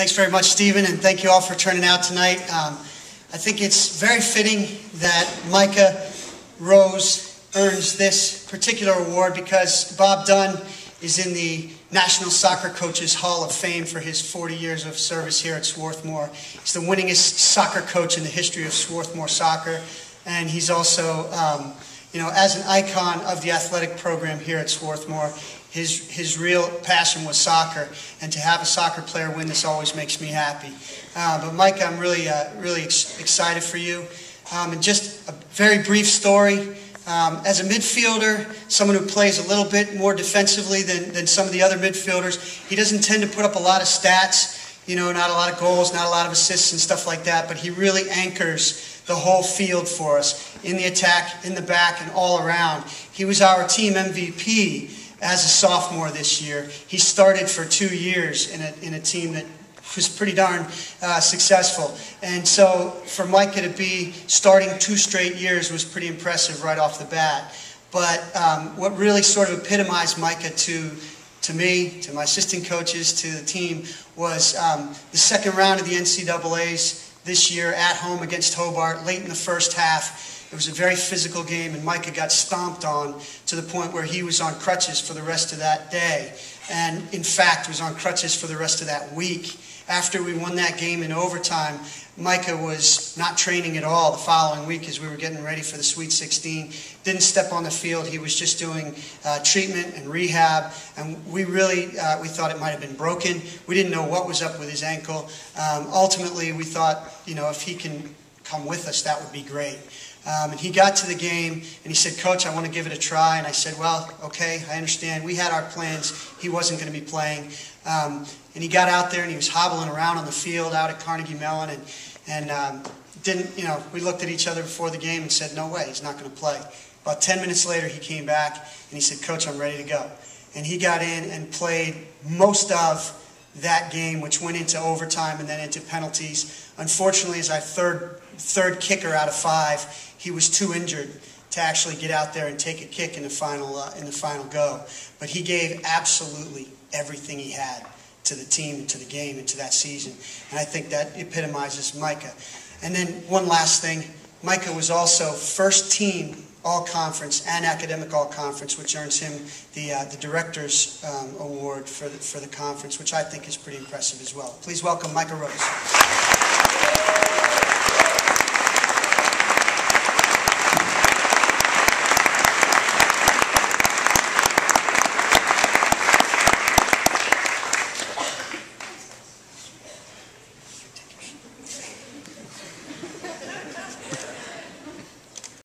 Thanks very much, Stephen, and thank you all for turning out tonight. I think it's very fitting that Micah Rose earns this particular award because Bob Dunn is in the National Soccer Coaches Hall of Fame for his 40 years of service here at Swarthmore. He's the winningest soccer coach in the history of Swarthmore soccer, and he's also, as an icon of the athletic program here at Swarthmore, his real passion was soccer, and to have a soccer player win this always makes me happy. But Mike, I'm really excited for you. And just a very brief story. As a midfielder, someone who plays a little bit more defensively than some of the other midfielders, he doesn't tend to put up a lot of stats, not a lot of goals, not a lot of assists and stuff like that, but he really anchors the whole field for us, in the attack, in the back, and all around. He was our team MVP as a sophomore this year. He started for 2 years in a team that was pretty darn successful. And so for Micah to be starting 2 straight years was pretty impressive right off the bat. But what really sort of epitomized Micah to me, to my assistant coaches, to the team, was the second round of the NCAAs this year at home against Hobart, late in the first half. It was a very physical game, and Micah got stomped on to the point where he was on crutches for the rest of that day, and in fact was on crutches for the rest of that week. After we won that game in overtime, Micah was not training at all the following week as we were getting ready for the Sweet 16. Didn't step on the field. He was just doing treatment and rehab, and we thought it might have been broken. We didn't know what was up with his ankle. Ultimately, we thought, if he can come with us, that would be great. And he got to the game, and he said, "Coach, I want to give it a try." And I said, "Well, okay, I understand. We had our plans. He wasn't going to be playing." And he got out there, and he was hobbling around on the field out at Carnegie Mellon, and we looked at each other before the game and said, "No way, he's not going to play." About 10 minutes later, he came back, and he said, "Coach, I'm ready to go." And he got in and played most of that game, which went into overtime and then into penalties. Unfortunately, as our third kicker out of 5, he was too injured to actually get out there and take a kick in the final go. But he gave absolutely everything he had to the team and to the game and to that season. And I think that epitomizes Micah. And then one last thing, Micah was also first team all-conference and academic all-conference, which earns him the Director's Award for the conference, which I think is pretty impressive as well. Please welcome Micah Rose.